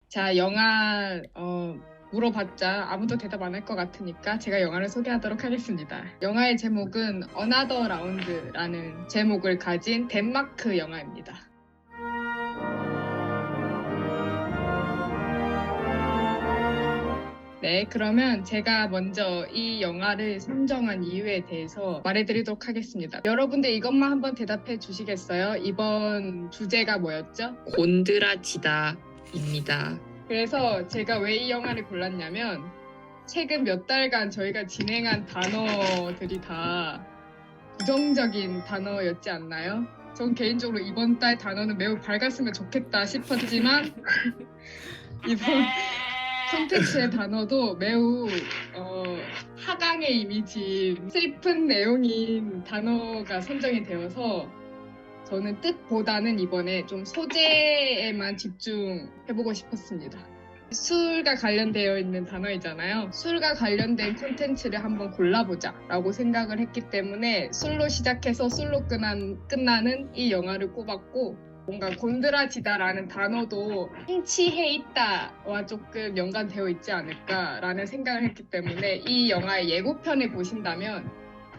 자, 영화 물어봤자 아무도 대답 안 할 것 같으니까 제가 영화를 소개하도록 하겠습니다. 영화의 제목은 Another Round라는 제목을 가진 덴마크 영화입니다. 네, 그러면 제가 먼저 이 영화를 선정한 이유에 대해서 말해드리도록 하겠습니다. 여러분들 이것만 한번 대답해 주시겠어요? 이번 주제가 뭐였죠? 곤드라지다입니다. 그래서 제가 왜 이 영화를 골랐냐면 최근 몇 달간 저희가 진행한 단어들이 다 부정적인 단어였지 않나요? 전 개인적으로 이번 달 단어는 매우 밝았으면 좋겠다 싶었지만 이번 콘텐츠의 단어도 매우 하강의 이미지, 슬픈 내용인 단어가 선정이 되어서 저는 뜻보다는 이번에 좀 소재에만 집중해보고 싶었습니다. 술과 관련되어 있는 단어이잖아요. 술과 관련된 콘텐츠를 한번 골라보자 라고 생각을 했기 때문에 술로 시작해서 술로 끝나는 이 영화를 꼽았고, 뭔가 곤드라지다라는 단어도 심취해 있다와 조금 연관되어 있지 않을까라는 생각을 했기 때문에 이 영화의 예고편을 보신다면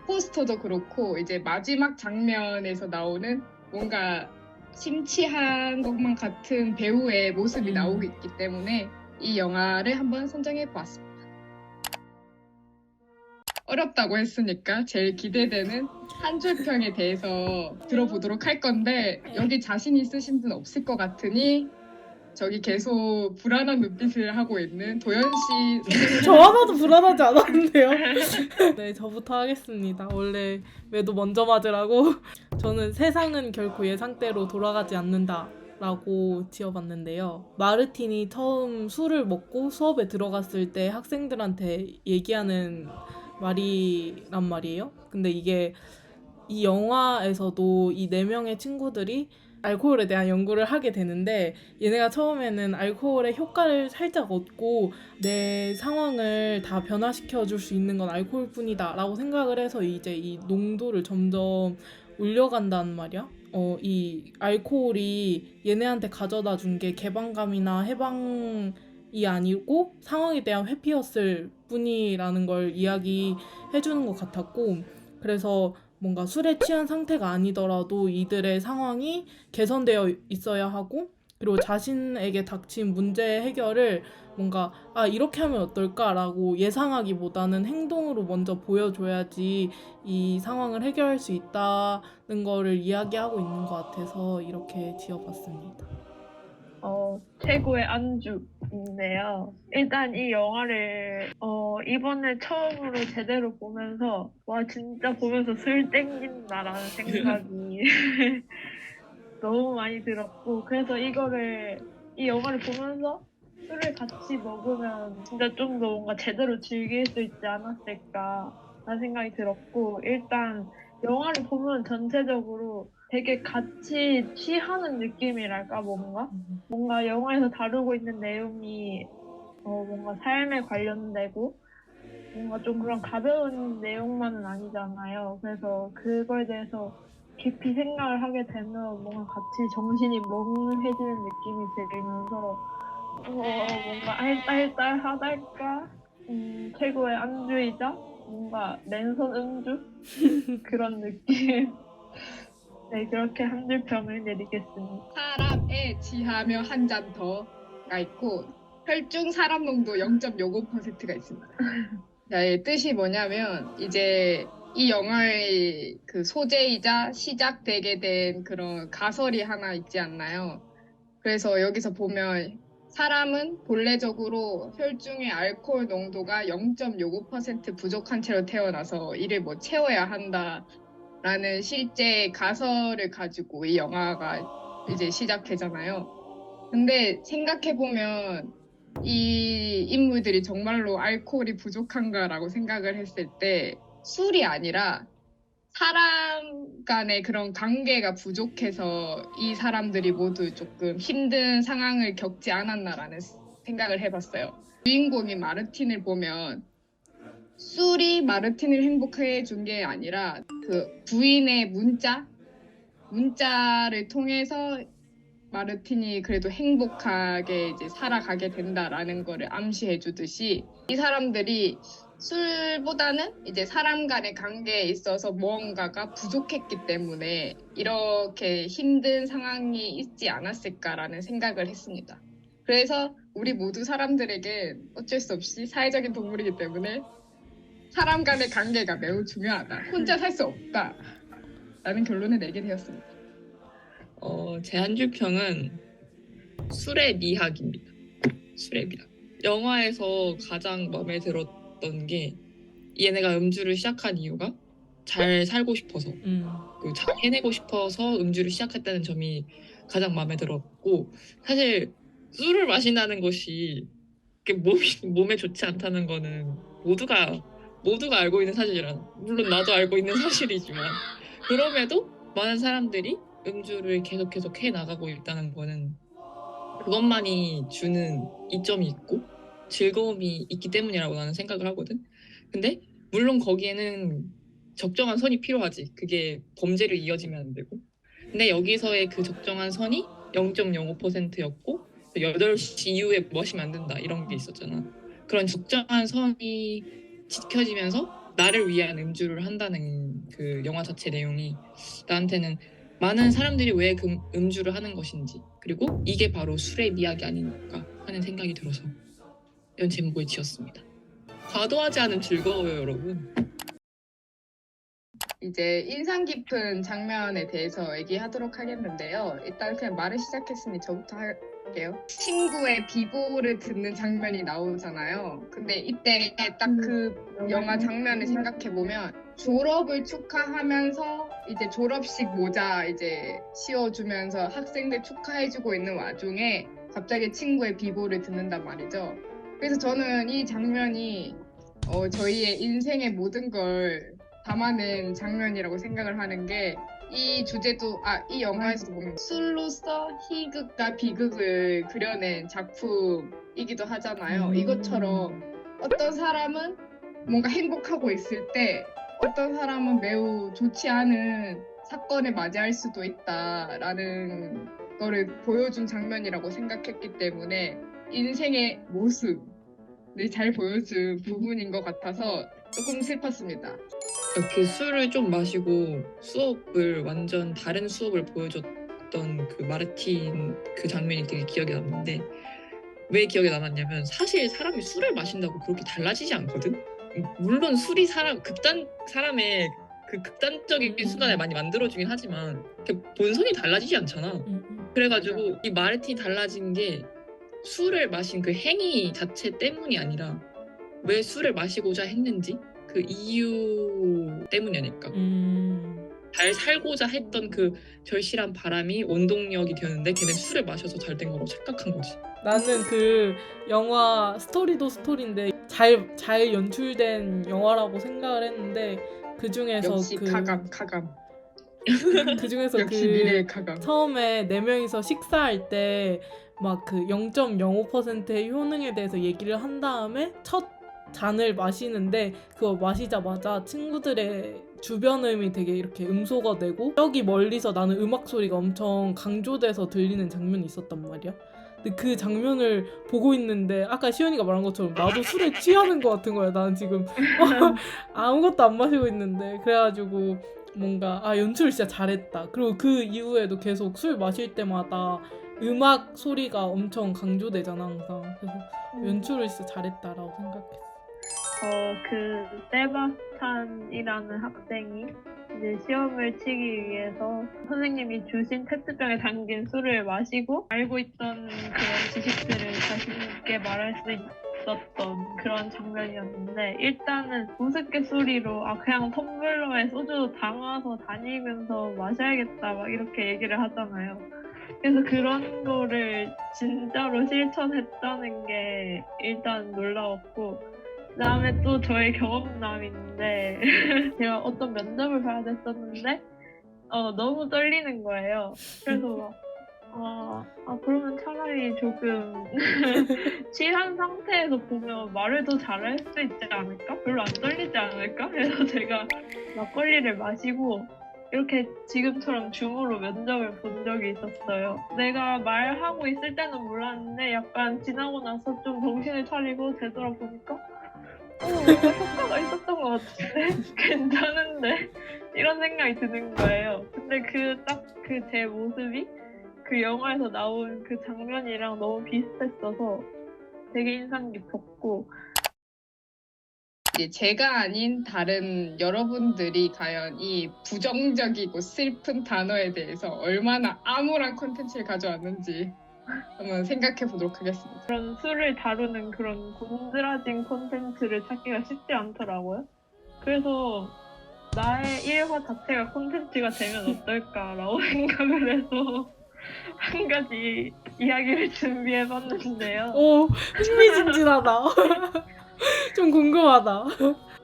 포스터도 그렇고 이제 마지막 장면에서 나오는 뭔가 심취한 것만 같은 배우의 모습이 나오고 있기 때문에 이 영화를 한번 선정해 보았습니다. 어렵다고 했으니까 제일 기대되는 한 줄평에 대해서 들어보도록 할 건데 여기 자신 있으신 분 없을 것 같으니 저기 계속 불안한 눈빛을 하고 있는 도연 씨. 저 하나도 불안하지 않았는데요. 네, 저부터 하겠습니다. 원래 매도 먼저 맞으라고. 저는 세상은 결코 예상대로 돌아가지 않는다 라고 지어봤는데요. 마르틴이 처음 술을 먹고 수업에 들어갔을 때 학생들한테 얘기하는 말이란 말이에요. 근데 이게 이 영화에서도 이 4명의 친구들이 알코올에 대한 연구를 하게 되는데 얘네가 처음에는 알코올의 효과를 살짝 얻고 내 상황을 다 변화시켜 줄 수 있는 건 알코올뿐이다 라고 생각을 해서 이제 이 농도를 점점 올려간다는 말이야. 이 알코올이 얘네한테 가져다 준 게 개방감이나 해방이 아니고 상황에 대한 회피였을 뿐이라는 걸 이야기해주는 것 같았고, 그래서 뭔가 술에 취한 상태가 아니더라도 이들의 상황이 개선되어 있어야 하고, 그리고 자신에게 닥친 문제 해결을 뭔가 이렇게 하면 어떨까라고 예상하기보다는 행동으로 먼저 보여줘야지 이 상황을 해결할 수 있다는 거를 이야기하고 있는 것 같아서 이렇게 지어봤습니다. 최고의 안주인데요. 일단 이 영화를 이번에 처음으로 제대로 보면서 와 진짜 보면서 술 땡긴다라는 생각이 너무 많이 들었고, 그래서 이 영화를 보면서 술을 같이 먹으면 진짜 좀 더 뭔가 제대로 즐길 수 있지 않았을까라는 생각이 들었고, 일단 영화를 보면 전체적으로 되게 같이 취하는 느낌이랄까, 뭔가 영화에서 다루고 있는 내용이 뭔가 삶에 관련되고 뭔가 좀 그런 가벼운 내용만은 아니잖아요. 그래서 그거에 대해서 깊이 생각을 하게 되면 뭔가 같이 정신이 멍해지는 느낌이 들면서 뭔가 알딸딸하달까? 최고의 안주이자 뭔가 맨손 음주? 그런 느낌. 네, 그렇게 한 줄 평을 내리겠습니다. 사람에 취하며 한 잔 더가 있고 혈중 사람 농도 0.05%가 있습니다. 자, 이 뜻이 뭐냐면 이제 이 영화의 그 소재이자 시작되게 된 그런 가설이 하나 있지 않나요? 그래서 여기서 보면 사람은 본래적으로 혈중의 알코올 농도가 0.05% 부족한 채로 태어나서 이를 뭐 채워야 한다라는 실제 가설을 가지고 이 영화가 이제 시작되잖아요. 근데 생각해보면 이 인물들이 정말로 알코올이 부족한가라고 생각을 했을 때 술이 아니라 사람 간의 그런 관계가 부족해서 이 사람들이 모두 조금 힘든 상황을 겪지 않았나라는 생각을 해봤어요. 주인공인 마르틴을 보면 술이 마르틴을 행복해 준 게 아니라 그 부인의 문자를 통해서 마르틴이 그래도 행복하게 이제 살아가게 된다라는 거를 암시해 주듯이 이 사람들이 술보다는 이제 사람 간의 관계에 있어서 무언가가 부족했기 때문에 이렇게 힘든 상황이 있지 않았을까라는 생각을 했습니다. 그래서 우리 모두 사람들에게 어쩔 수 없이 사회적인 동물이기 때문에 사람 간의 관계가 매우 중요하다. 혼자 살 수 없다. 라는 결론을 내게 되었습니다. 제 한 줄평은 술의 미학입니다. 술의 미학. 영화에서 가장 마음에 들었던 게 얘네가 음주를 시작한 이유가 잘 살고 싶어서 잘 해내고 싶어서 음주를 시작했다는 점이 가장 마음에 들었고 사실 술을 마신다는 것이 몸에 좋지 않다는 거는 모두가 알고 있는 사실이라 물론 나도 알고 있는 사실이지만 그럼에도 많은 사람들이 음주를 계속 해 나가고 있다는 거는 그것만이 주는 이점이 있고 즐거움이 있기 때문이라고 나는 생각을 하거든. 근데 물론 거기에는 적정한 선이 필요하지. 그게 범죄로 이어지면 안 되고. 근데 여기서의 그 적정한 선이 0.05%였고 8시 이후에 마시면 안 된다 이런 게 있었잖아. 그런 적정한 선이 지켜지면서 나를 위한 음주를 한다는 그 영화 자체 내용이 나한테는 많은 사람들이 왜 음주를 하는 것인지 그리고 이게 바로 술의 미학이 아닌가 하는 생각이 들어서 이런 제목을 지었습니다. 과도하지 않은 즐거워요 여러분. 이제 인상 깊은 장면에 대해서 얘기하도록 하겠는데요. 일단 그냥 말을 시작했으니 저부터 할게요. 친구의 비보를 듣는 장면이 나오잖아요. 근데 이때 딱 그 영화 장면을 생각해보면 졸업을 축하하면서 이제 졸업식 모자 이제 씌워주면서 학생들 축하해주고 있는 와중에 갑자기 친구의 비보를 듣는단 말이죠. 그래서 저는 이 장면이 저희의 인생의 모든 걸 담아낸 장면이라고 생각을 하는 게 이 주제도 이 영화에서도 보면 술로서 희극과 비극을 그려낸 작품이기도 하잖아요. 이것처럼 어떤 사람은 뭔가 행복하고 있을 때 어떤 사람은 매우 좋지 않은 사건에 맞이할 수도 있다라는 거를 보여준 장면이라고 생각했기 때문에 인생의 모습을 잘 보여준 부분인 것 같아서 조금 슬펐습니다. 그 술을 좀 마시고 수업을 완전 다른 수업을 보여줬던 그 마르틴 그 장면이 되게 기억에 남는데 왜 기억에 남았냐면 사실 사람이 술을 마신다고 그렇게 달라지지 않거든. 물론 술이 사람의 그 극단적인 순간을 많이 만들어주긴 하지만 본성이 달라지지 않잖아. 그래가지고 이 마르틴이 달라진 게 술을 마신 그 행위 자체 때문이 아니라 왜 술을 마시고자 했는지 그 이유 때문이 아닐까. 잘 살고자 했던 그 절실한 바람이 원동력이 되었는데 걔는 술을 마셔서 잘 된 거라고 착각한 거지. 나는 그 영화 스토리도 스토리인데 잘 연출된 영화라고 생각을 했는데 그 중에서 역시 가감 그 중에서 역시 미래의 가감. 처음에 4명이서 식사할 때 막 그 0.05%의 효능에 대해서 얘기를 한 다음에 첫 잔을 마시는데 그거 마시자마자 친구들의 주변음이 되게 이렇게 음소거 되고 저기 멀리서 나는 음악 소리가 엄청 강조돼서 들리는 장면이 있었단 말이야. 근데 그 장면을 보고 있는데 아까 시연이가 말한 것처럼 나도 술에 취하는 것 같은 거야. 나는 지금 아무것도 안 마시고 있는데 그래가지고 뭔가 연출을 진짜 잘했다. 그리고 그 이후에도 계속 술 마실 때마다 음악 소리가 엄청 강조되잖아 항상. 그래서 연출을 진짜 잘했다라고 생각했어. 그 세바스찬이라는 학생이 이제 시험을 치기 위해서 선생님이 주신 페트병에 담긴 술을 마시고 알고 있던 그런 지식들을 자신있게 말할 수 있었던 그런 장면이었는데 일단은 우스갯소리로 그냥 텀블러에 소주 담아서 다니면서 마셔야겠다 막 이렇게 얘기를 하잖아요. 그래서 그런 거를 진짜로 실천했다는 게 일단 놀라웠고 그다음에 또 저의 경험담인데 제가 어떤 면접을 봐야 됐었는데 너무 떨리는 거예요. 그래서 그러면 차라리 조금 취한 상태에서 보면 말을 더 잘할 수 있지 않을까? 별로 안 떨리지 않을까? 그래서 제가 막걸리를 마시고 이렇게 지금처럼 줌으로 면접을 본 적이 있었어요. 내가 말하고 있을 때는 몰랐는데 약간 지나고 나서 좀 정신을 차리고 되돌아보니까 뭔가 효과가 있었던 것 같은데 괜찮은데 이런 생각이 드는 거예요. 근데 딱 그 제 모습이 그 영화에서 나온 그 장면이랑 너무 비슷했어서 되게 인상 깊었고 이제 제가 아닌 다른 여러분들이 과연 이 부정적이고 슬픈 단어에 대해서 얼마나 암울한 콘텐츠를 가져왔는지 한번 생각해 보도록 하겠습니다. 그런 술을 다루는 그런 곤드라진 콘텐츠를 찾기가 쉽지 않더라고요. 그래서 나의 일화 자체가 콘텐츠가 되면 어떨까라고 생각을 해서 한 가지 이야기를 준비해봤는데요. 오, 흥미진진하다. 좀 궁금하다.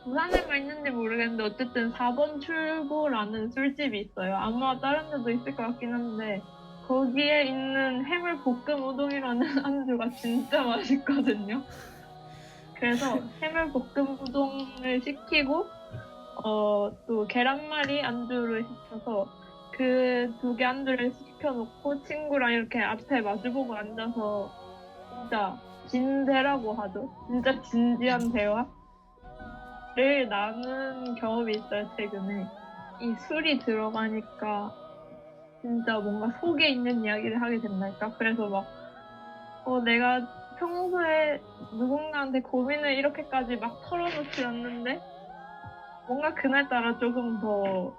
부산에만 있는지 모르겠는데 어쨌든 4번 출구라는 술집이 있어요. 아마 다른 데도 있을 것 같긴 한데 거기에 있는 해물 볶음 우동이라는 안주가 진짜 맛있거든요. 그래서 해물 볶음 우동을 시키고 또 계란말이 안주를 시켜서 그 2개 안주를 시켜놓고 친구랑 이렇게 앞에 마주보고 앉아서 진짜 진대라고 하죠. 진짜 진지한 대화를 나눈 경험이 있어요, 최근에. 이 술이 들어가니까 진짜 뭔가 속에 있는 이야기를 하게 된달까? 그래서 막 내가 평소에 누군가한테 고민을 이렇게까지 막 털어놓지 않는데 뭔가 그날따라 조금 더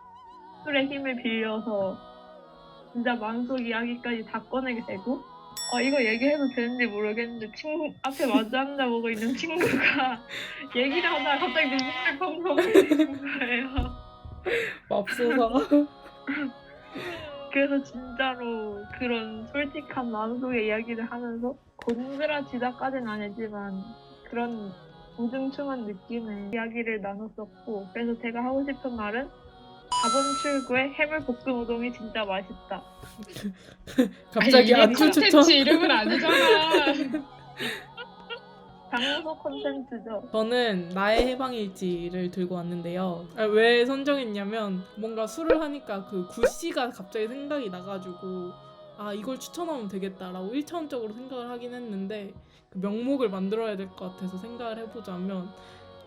술의 힘을 빌려서 진짜 마음속 이야기까지 다 꺼내게 되고 이거 얘기해도 되는지 모르겠는데 친구 앞에 마주 앉아보고 있는 친구가 얘기를 하다가 갑자기 눈물을 펑펑 흘리는 거예요. 맙소사. 그래서 진짜로 그런 솔직한 마음속의 이야기를 하면서 곤드라지다까지는 아니지만 그런 우중충한 느낌의 이야기를 나눴었고 그래서 제가 하고 싶은 말은 4번 출구의 해물볶음 우동이 진짜 맛있다. 갑자기 이게 안주 추천. 콘텐츠 이름은 아니잖아. 장소 콘텐츠죠. 저는 나의 해방일지를 들고 왔는데요. 왜 선정했냐면 뭔가 술을 하니까 그 구씨가 갑자기 생각이 나가지고 이걸 추천하면 되겠다라고 1차원적으로 생각을 하긴 했는데 그 명목을 만들어야 될 것 같아서 생각을 해보자면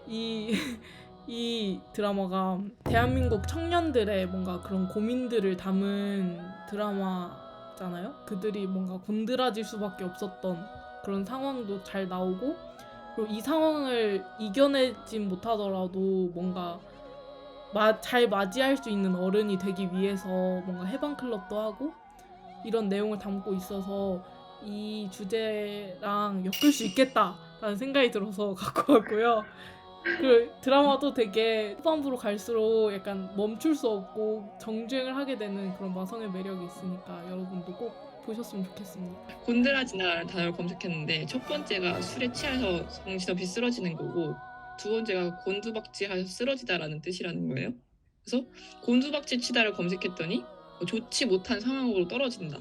이 드라마가 대한민국 청년들의 뭔가 그런 고민들을 담은 드라마잖아요. 그들이 뭔가 곤드라질 수밖에 없었던 그런 상황도 잘 나오고 그리고 이 상황을 이겨내진 못하더라도 뭔가 잘 맞이할 수 있는 어른이 되기 위해서 뭔가 해방클럽도 하고 이런 내용을 담고 있어서 이 주제랑 엮을 수 있겠다라는 생각이 들어서 갖고 왔고요. 그 드라마도 되게 후반부로 갈수록 약간 멈출 수 없고 정주행을 하게 되는 그런 마성의 매력이 있으니까 여러분도 꼭 보셨으면 좋겠습니다. 곤드라지다라는 단어를 검색했는데 첫 번째가 술에 취해서 정신없이 쓰러지는 거고 두 번째가 곤두박질해서 쓰러지다라는 뜻이라는 거예요. 그래서 곤두박질 치다를 검색했더니 좋지 못한 상황으로 떨어진다.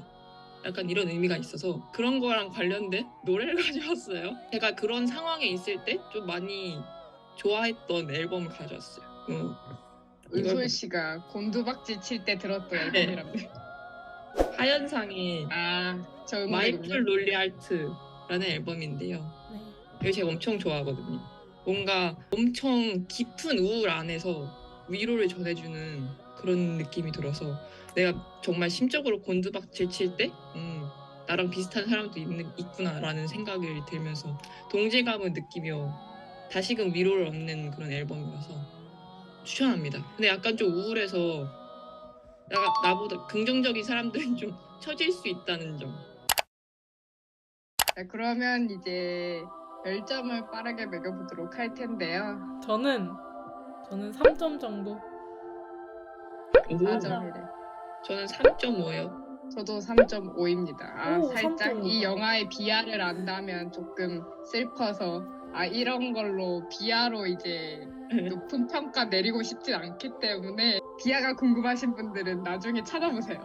약간 이런 의미가 있어서 그런 거랑 관련된 노래를 가져왔어요. 제가 그런 상황에 있을 때 좀 많이 좋아했던 앨범을 가져왔어요. 은솔 씨가 곤두박질 칠 때 들었던 앨범이랍니다. 하현상의 저 마이클 롤리 아트라는 앨범인데요. 네. 이거 제가 엄청 좋아하거든요. 뭔가 엄청 깊은 우울 안에서 위로를 전해주는 그런 느낌이 들어서 내가 정말 심적으로 곤두박질 칠 때 나랑 비슷한 사람도 있구나라는 생각을 들면서 동질감을 느끼며 다시금 위로를 얻는 그런 앨범이라서 추천합니다. 근데 약간 좀 우울해서 나보다 긍정적인 사람들은 좀 처질 수 있다는 점. 자, 그러면 이제 별점을 빠르게 매겨보도록 할 텐데요. 저는 3점 정도. 4점이래. 저는 3.5요. 저도 3.5입니다. 오, 살짝 3.5. 이 영화의 비하를 안다면 조금 슬퍼서 이런 걸로 비하로 이제 높은 평가 내리고 싶진 않기 때문에 비하가 궁금하신 분들은 나중에 찾아보세요.